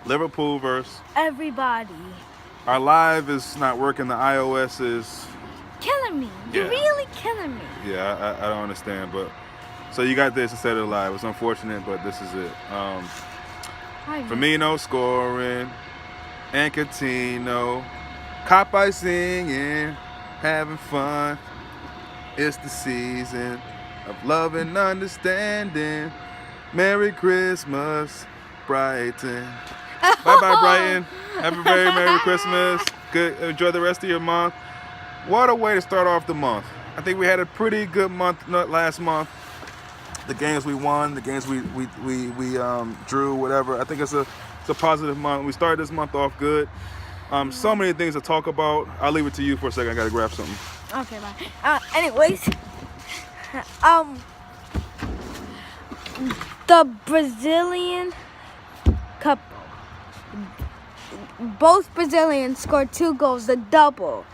Liverpool versus. Everybody. Our live is not working. The iOS is Killing me. You're Yeah. really killing me. Yeah, I don't understand, but so you got this instead of live. It's unfortunate, but this is it. Firmino scoring, and Coutinho, caught by singing, having fun. It's the season of love and understanding. Merry Christmas, Brighton. Bye bye, Brighton. Have a very Merry Christmas. Good. Enjoy the rest of your month. What a way to start off the month. I think we had a pretty good month last month. The games we won, the games we drew, whatever. I think it's a positive month. We started this month off good. So many things to talk about. I'll leave it to you for a second. I gotta grab something. Okay, bye. Anyways, the Brazilian couple, both Brazilians scored 2 goals, the double.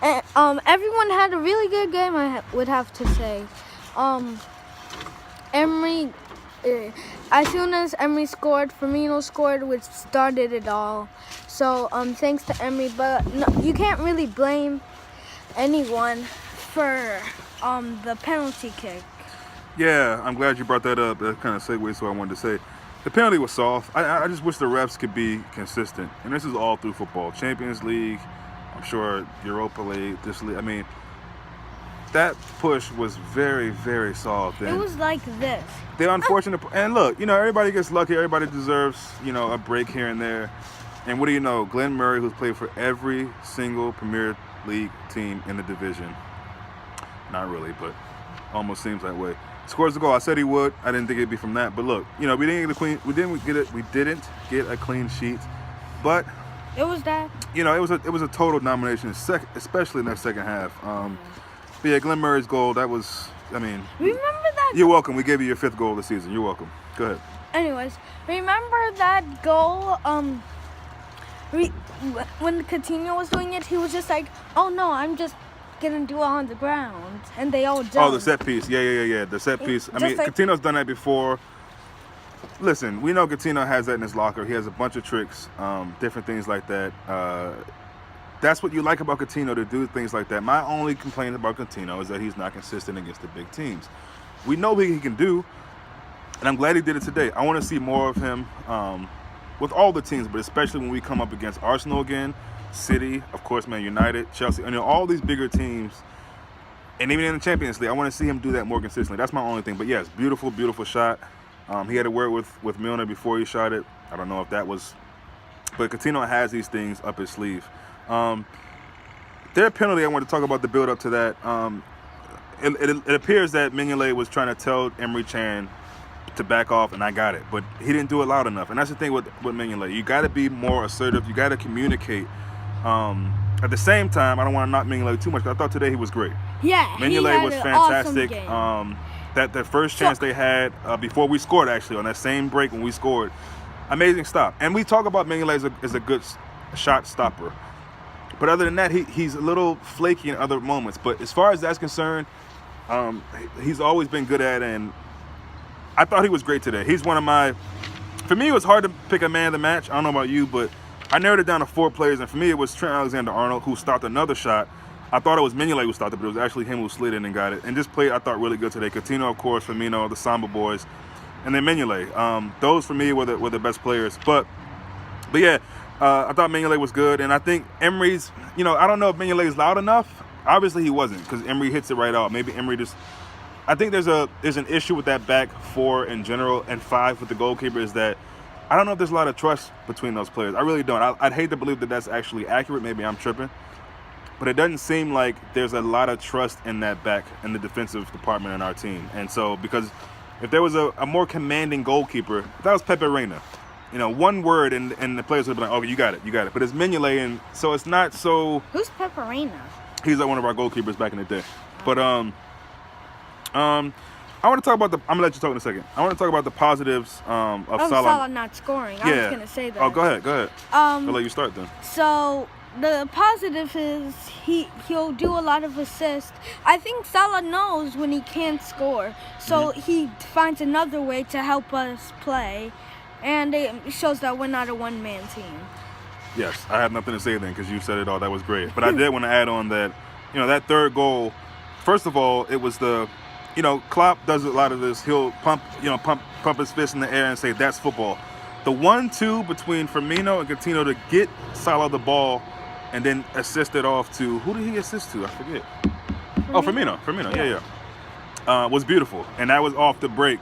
And everyone had a really good game, I would have to say. Emery, as soon as Emery scored, Firmino scored, which started it all. So thanks to Emery, but no, you can't really blame anyone for the penalty kick. Yeah, I'm glad you brought that up. That kind of segues to what I wanted to say. The penalty was soft. I just wish the refs could be consistent. And this is all through football. Champions League, I'm sure Europa League, this league. I mean, that push was very, very soft. And it was like this. the unfortunate, and look, everybody gets lucky. Everybody deserves, a break here and there. And what do you know? Glenn Murray, who's played for every single Premier League team in the division. Not really, but almost seems that way. Scores the goal. I said he would. I didn't think it'd be from that. But look, we didn't get a clean sheet. But it was that. it was a total domination, especially in that second half. But yeah, Glenn Murray's goal, that was, remember that? You're welcome. We gave you your 5th goal of the season. You're welcome. Go ahead. Anyways, remember that goal? When Coutinho was doing it, he was just like, "Oh no, I'm just gonna do it on the ground," and they all jumped. Oh, the set piece. Yeah. The set piece. I mean, Coutinho's done that before. Listen, we know Coutinho has that in his locker. He has a bunch of tricks, different things like that. That's what you like about Coutinho, to do things like that. My only complaint about Coutinho is that he's not consistent against the big teams. We know what he can do, and I'm glad he did it today. I want to see more of him with all the teams, but especially when we come up against Arsenal again, City, of course, Man United, Chelsea, all these bigger teams, and even in the Champions League. I want to see him do that more consistently. That's my only thing. But yes, beautiful, beautiful shot. He had a word with Milner before he shot it. I don't know if that was, but Coutinho has these things up his sleeve. Their penalty, I want to talk about the build up to that. It appears that Mignolet was trying to tell Emre Can to back off, and I got it, but he didn't do it loud enough. And that's the thing with Mignolet. You got to be more assertive. You got to communicate. At the same time, I don't want to knock Mignolet too much, but I thought today he was great. Yeah, Mignolet was fantastic. Awesome game. That first chance they had before we scored, actually, on that same break when we scored, amazing stop. And we talk about Mignolet as a good shot stopper. But other than that, he's a little flaky in other moments. But as far as that's concerned, he's always been good at it. And I thought he was great today. He's one of my... For me, it was hard to pick a man of the match. I don't know about you, but I narrowed it down to 4 players. And for me, it was Trent Alexander-Arnold, who stopped another shot. I thought it was Mignolet who stopped it, but it was actually him who slid in and got it. And just played, I thought, really good today. Coutinho, of course, Firmino, the Samba boys. And then Mignolet. Those, for me, were the best players. But yeah... I thought Mignolet was good, and I think Emery's, I don't know if Mignolet is loud enough. Obviously he wasn't, because Emery hits it right out. Maybe Emery just, I think there's an issue with that back 4 in general, and 5 with the goalkeeper, is that I don't know if there's a lot of trust between those players. I really don't. I'd hate to believe that that's actually accurate. Maybe I'm tripping. But it doesn't seem like there's a lot of trust in that back, in the defensive department in our team. And so, because if there was a more commanding goalkeeper, if that was Pepe Reina, one word and the players would have been like, "Oh, you got it." But it's Mignolet, and so it's not so. Who's Pepe Reina? He's like one of our goalkeepers back in the day. But I want to talk about I'm gonna let you talk in a second. I want to talk about the positives of Salah not scoring. I was gonna say that. Oh, go ahead. I'll let you start then. So the positive is he'll do a lot of assists. I think Salah knows when he can't score, so he finds another way to help us play. And it shows that we're not a one-man team. Yes, I have nothing to say then because you said it all. That was great. But I did want to add on that, that third goal, first of all, it was Klopp does a lot of this. He'll pump his fist in the air and say, that's football. The 1-2 between Firmino and Coutinho to get Salah the ball and then assist it off to, who did he assist to? I forget. Oh, Firmino, yeah. Was beautiful. And that was off the break,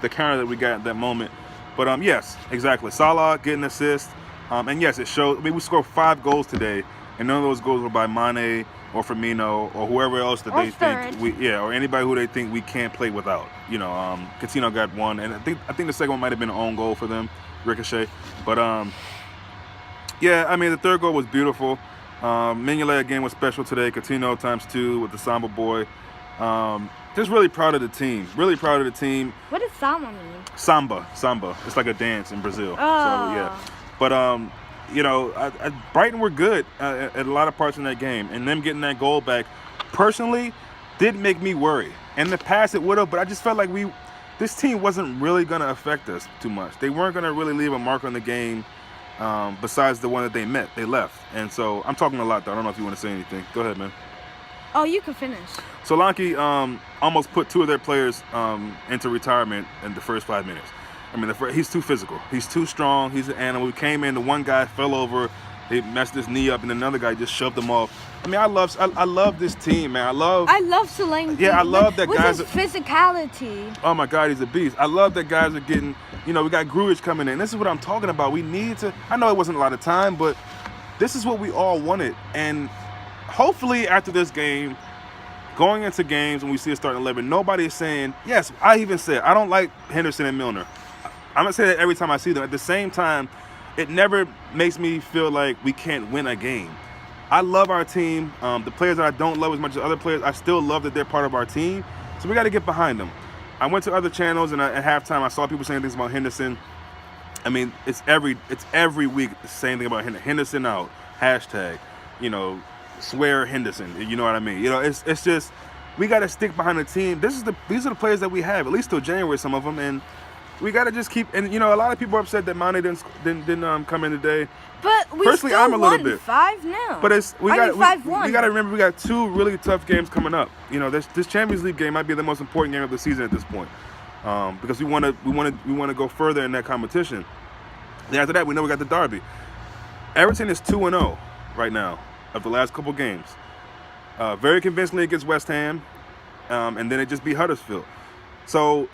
the counter that we got at that moment. But yes, exactly. Salah getting assist. And yes, it showed. I mean, we scored 5 goals today, and none of those goals were by Mane or Firmino or whoever else that they think or anybody who they think we can't play without. Coutinho got one, and I think the second one might have been an own goal for them, ricochet. But yeah, I mean, the third goal was beautiful. Mignolet again was special today. Coutinho ×2 with the Samba boy. Just really proud of the team. Really proud of the team. What does Samba mean? Samba. It's like a dance in Brazil. Oh. So yeah. But Brighton were good at a lot of parts in that game, and them getting that goal back, personally, did make me worry. In the past, it would have, but I just felt like this team wasn't really going to affect us too much. They weren't going to really leave a mark on the game, besides the one that they left. And so I'm talking a lot, though. I don't know if you want to say anything. Go ahead, man. Oh, you can finish. Solanke almost put 2 of their players into retirement in the first 5 minutes. I mean, he's too physical. He's too strong. He's an animal. We came in, the one guy fell over, he messed his knee up, and another guy just shoved him off. I mean, I love this team, man. I love Solanke. Yeah, I love that guys. With his physicality. Oh my God, he's a beast. I love that guys are getting. We got Grujic coming in. This is what I'm talking about. We need to. I know it wasn't a lot of time, but this is what we all wanted. And hopefully, after this game, going into games when we see a starting 11, nobody is saying, yes, I even said, I don't like Henderson and Milner. I'm going to say that every time I see them. At the same time, it never makes me feel like we can't win a game. I love our team. The players that I don't love as much as other players, I still love that they're part of our team. So we got to get behind them. I went to other channels, and at halftime, I saw people saying things about Henderson. I mean, it's every week the same thing about Henderson out. Hashtag, swear Henderson. You know what I mean? It's just we got to stick behind the team. These are the players that we have, at least till January, some of them, and we got to just keep. And a lot of people are upset that Mane didn't come in today. But we personally, still I'm a little won bit 5-0. But we got to remember we got 2 really tough games coming up. This Champions League game might be the most important game of the season at this point, because we want to go further in that competition. Then after that, we know we got the derby. Everton is 2-0 right now of the last couple games. Very convincingly against West Ham, and then it just beat Huddersfield. So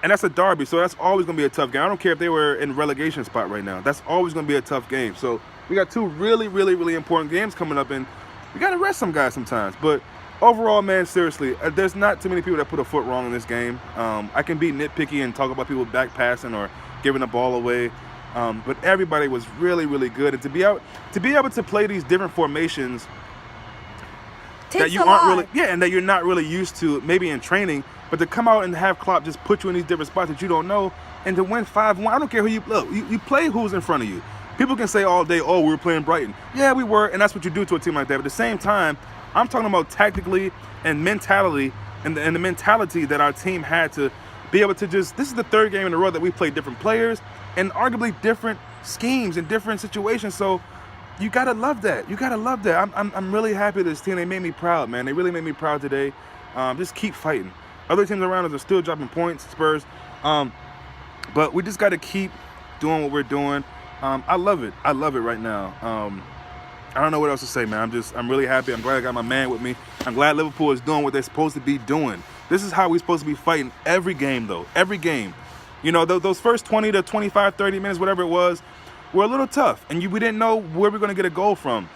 and that's a derby, so that's always going to be a tough game. I don't care if they were in relegation spot right now. That's always going to be a tough game. So we got 2 really, really, really important games coming up, and we got to rest some guys sometimes. But overall, man, seriously, there's not too many people that put a foot wrong in this game. I can be nitpicky and talk about people back passing or giving the ball away, but everybody was really, really good. And to be able to play these different formations that you aren't really, and that you're not really used to, maybe in training. But to come out and have Klopp just put you in these different spots that you don't know, and to win 5-1, I don't care who you look. You play who's in front of you. People can say all day, "Oh, we were playing Brighton." Yeah, we were, and that's what you do to a team like that. But at the same time, I'm talking about tactically and mentality, and the mentality that our team had to be able to just. This is the 3rd game in a row that we played different players and arguably different schemes and different situations. So you gotta love that. I'm really happy with this team. They made me proud, man. They really made me proud today. Just keep fighting. Other teams around us are still dropping points, Spurs. But we just got to keep doing what we're doing. I love it. I love it right now. I don't know what else to say, man. I'm really happy. I'm glad I got my man with me. I'm glad Liverpool is doing what they're supposed to be doing. This is how we're supposed to be fighting every game, though. Every game. Those first 20 to 25, 30 minutes, whatever it was, were a little tough. And we didn't know where we're going to get a goal from.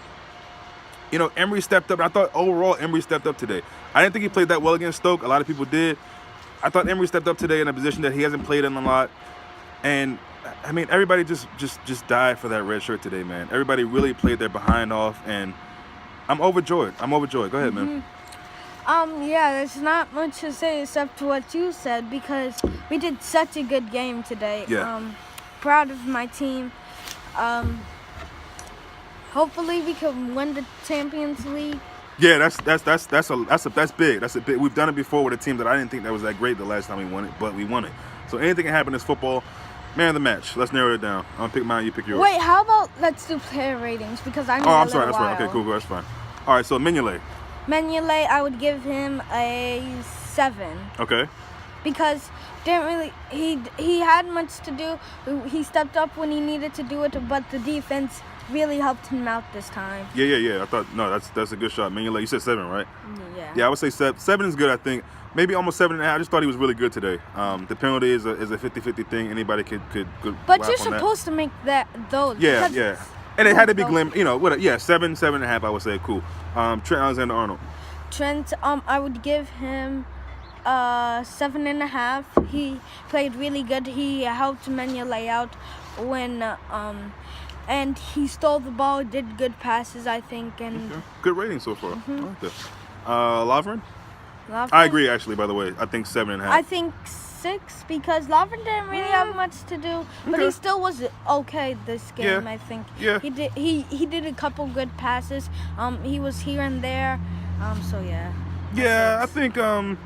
Emery stepped up. I thought overall Emery stepped up today. I didn't think he played that well against Stoke. A lot of people did. I thought Emery stepped up today in a position that he hasn't played in a lot. And, I mean, everybody just died for that red shirt today, man. Everybody really played their behind off, and I'm overjoyed. Go ahead, man. Yeah, there's not much to say except to what you said, because we did such a good game today. Yeah. Proud of my team. Hopefully we can win the Champions League. Yeah, that's big. That's a big. We've done it before with a team that I didn't think that was that great the last time we won it, but we won it. So anything can happen in football. Man of the match. Let's narrow it down. I'm gonna pick mine. You pick yours. Wait, how about let's do player ratings because I need Oh, a I'm sorry. little That's fine. while. Okay, cool. That's fine. All right. So Mignolet. Mignolet, I would give him a 7 Okay. because didn't really he had much to do. He stepped up when he needed to do it, but the defense really helped him out this time. Yeah. I thought no. That's a good shot. Mignolet. You said 7, right? Yeah. Yeah, I would say 7. 7 is good. I think maybe almost 7.5. I just thought he was really good today. The penalty is a 50-50 thing. Anybody could But whack you're on that. supposed to make those. Yeah, because yeah. And it had to be those- glim. You know what? Yeah, 7.5. I would say cool. Trent Alexander-Arnold. Trent, I would give him 7.5. He played really good. He helped Mignolet out when and he stole the ball, did good passes, I think, and Okay. Good rating so far. I like that. Lovren. I Lovren, agree. Actually, by the way, I think 7.5. I think 6 because Lovren didn't really have much to do, but he Okay. still was okay this game. Yeah. I think. Yeah. He did a couple good passes. He was here and there. So yeah. Yeah, I think I'm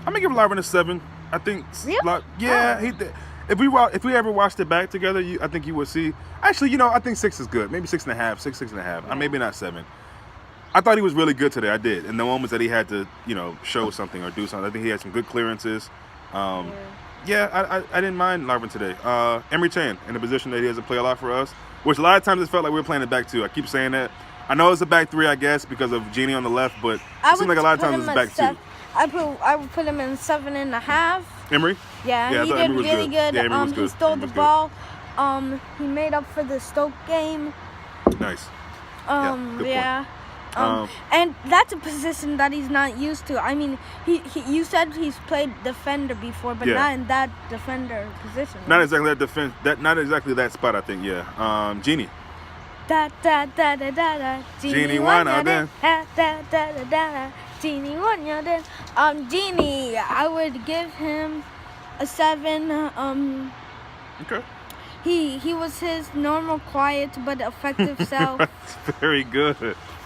gonna give Lovren a 7. I think Really? yeah, Oh. he did. If we ever watched it back together, I think you would see. Actually, I think 6 is good. Maybe 6.5, 6.5. Yeah. Maybe not 7. I thought he was really good today. I did. In the moments that he had to, show something or do something, I think he had some good clearances. Yeah, I didn't mind Lovren today. Emery Chan in a position that he doesn't play a lot for us, which a lot of times it felt like we were playing it back 2. I keep saying that. I know it's a back 3, I guess, because of Genie on the left, but it seems like a lot of times it's back 2. I would put him in 7.5. Emery? Yeah, Yeah, I he thought did Emery was really good. Yeah, Emery was He good. stole Emery the was good. ball. He made up for the Stoke game. Nice. Yeah, good point. Yeah. Um, And that's a position that he's not used to. I mean, you said he's played defender before, but Yeah. not in that defender position. Not exactly that defense. Not exactly that spot. I think. Yeah. Genie. Da da da da da da. Genie one one, then. da da da da da. Genie one, then. Genie, I would give him a 7. Okay. He was his normal, quiet but effective self. Very good.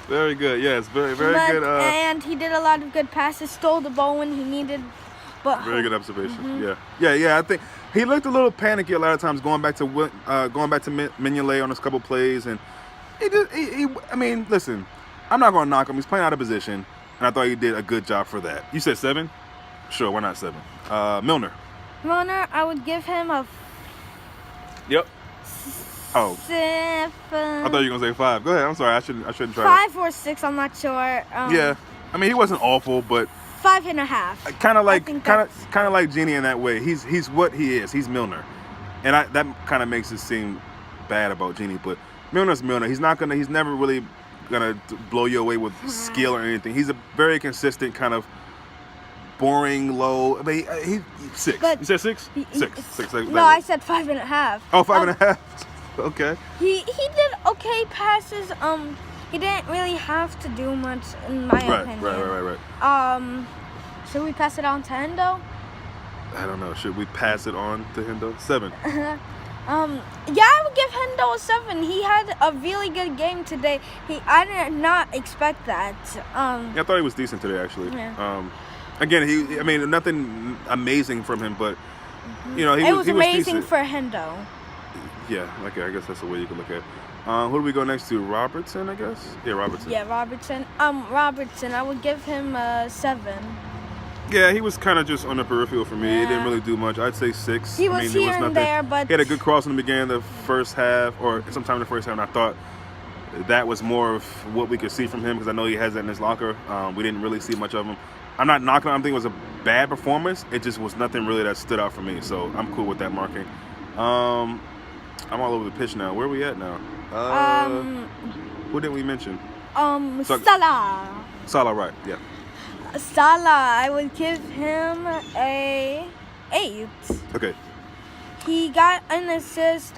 Very good. Yes. Very good. And he did a lot of good passes. Stole the ball when he needed. But Very good observation. Yeah. I think he looked a little panicky a lot of times going back to Mignolet on a couple plays, and I mean, listen, I'm not going to knock him. He's playing out of position, and I thought he did a good job for that. You said 7? Sure, why not 7? Milner. Milner, I would give him a Yep. Oh, 7. I thought you were gonna say 5. Go ahead. I'm sorry. I shouldn't try. 5 or 6. I'm not sure. Yeah. I mean, he wasn't awful, but 5.5. kind of like think kind of like Genie in that way. He's what he is. He's Milner, and that kind of makes it seem bad about Genie. But Milner's Milner. He's never really gonna blow you away with skill or anything. He's a very consistent kind of boring low. I mean, he's 6. But you said 6? 6. No, I said 5.5. Oh, 5.5. Okay. He did okay passes. He didn't really have to do much in my opinion. Right. Should we pass it on to Hendo? I don't know. Should we pass it on to Hendo? 7. Yeah, I would give Hendo a 7. He had a really good game today. I did not expect that. Yeah, I thought he was decent today, actually. Yeah. Again, I mean, nothing amazing from him, but he it was was amazing decent. for Hendo. Yeah, okay, I guess that's the way you can look at it. Who do we go next to? Robertson, I guess? Yeah, Robertson. Yeah, Robertson. Robertson, I would give him a 7. Yeah, he was kind of just on the peripheral for me. He Yeah. didn't really do much. I'd say 6. He was there here and there, but he had a good cross in the beginning of the first half, or sometime in the first half, and I thought that was more of what we could see from him because I know he has that in his locker. We didn't really see much of him. I'm not knocking him. I don't think it was a bad performance. It just was nothing really that stood out for me, so I'm cool with that marking. I'm all over the pitch now. Where are we at now? Who didn't we mention? Salah. Salah, right? Yeah. Salah, I would give him a 8. Okay. He got an assist.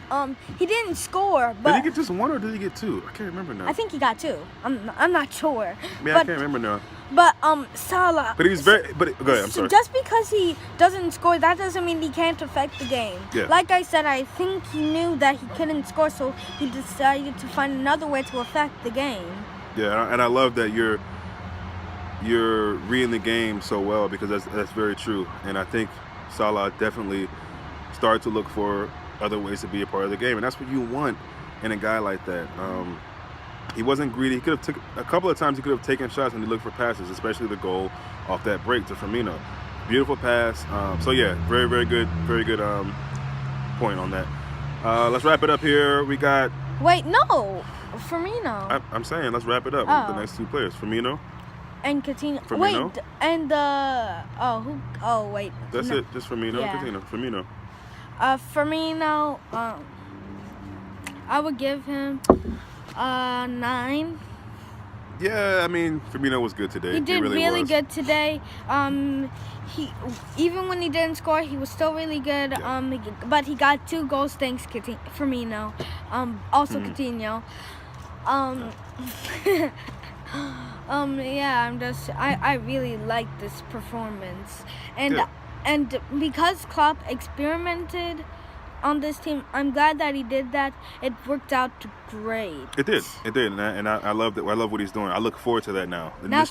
He didn't score, but Did he get just 1 or did he get 2? I can't remember now. I think he got 2. I'm not sure. Yeah, I can't remember now. But Salah. But he's very. But go ahead. I'm sorry. Just because he doesn't score, that doesn't mean he can't affect the game. Yeah. Like I said, I think he knew that he couldn't score, so he decided to find another way to affect the game. Yeah, and I love that you're reading the game so well because that's very true. And I think Salah definitely start to look for other ways to be a part of the game, and that's what you want in a guy like that. He wasn't greedy. He could have took a couple of times. He could have taken shots when he looked for passes, especially the goal off that break to Firmino. Beautiful pass. So yeah, very good point on that. Let's wrap it up here. We got. Wait, no, Firmino. I'm saying let's wrap it up with the next two players, Firmino and Coutinho. Firmino? Wait, and wait. That's no. it. Just Firmino Yeah. and Coutinho. Firmino. Firmino. I would give him 9. Yeah, I mean Firmino was good today. He did really was. good today. He even when he didn't score, he was still really good. Yeah. But he got 2 goals thanks Firmino. Also Coutinho. Yeah, I really like this performance, and because Klopp experimented on this team, I'm glad that he did that. It worked out great. It did, and I love that. I love what he's doing. I look forward to that now. Now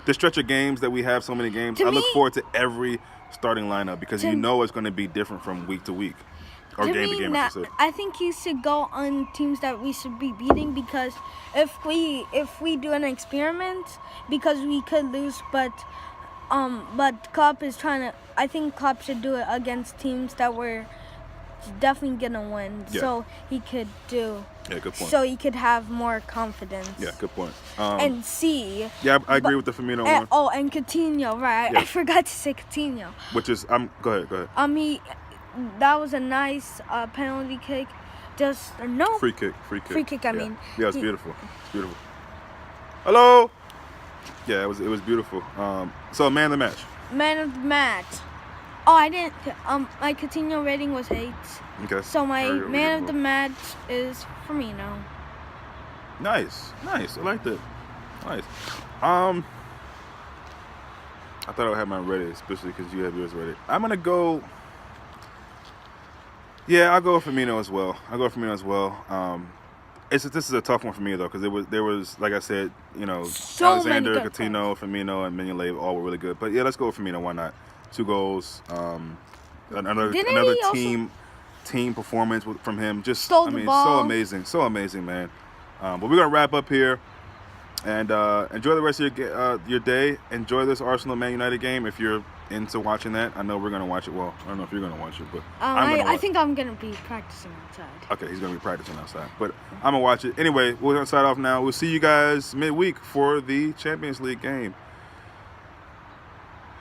The stretch of games that we have, so many games. I look forward to every starting lineup because you know it's going to be different from week to week, or game to game. I think he should go on teams that we should be beating, because if we do an experiment, because we could lose, but Klopp is trying to. I think Klopp should do it against teams that we're definitely gonna win, so he could do. Yeah, good point. So he could have more confidence. Yeah, good point. And see. Yeah, I agree with the Firmino one. Oh, and Coutinho, right? Yeah. I forgot to say Coutinho. Which is, go ahead. That was a nice penalty kick. Free kick. Free kick. I mean. Yeah, it's beautiful. It's beautiful. Hello. Yeah, it was beautiful. So man of the match. Man of the match. Oh, I didn't. My Coutinho rating was 8. Okay. So my man of the match is Firmino. Nice. I like that. Nice. I thought I would have mine ready, especially because you have yours ready. I'm gonna go. Yeah, I'll go with Firmino as well. This is a tough one for me though, because there was like I said, Alexander, Coutinho, Firmino, and Mignolet all were really good. But yeah, let's go with Firmino. Why not? 2 goals. Another team performance from him. Just Stole the ball. So amazing, man. But we're gonna wrap up here, and enjoy the rest of your day. Enjoy this Arsenal Man United game if you're into watching that. I know we're gonna watch it. Well, I don't know if you're gonna watch it, but I think I'm gonna be practicing outside. Okay, he's gonna be practicing outside, but I'm gonna watch it anyway. We're gonna sign off now. We'll see you guys midweek for the Champions League game.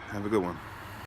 Have a good one.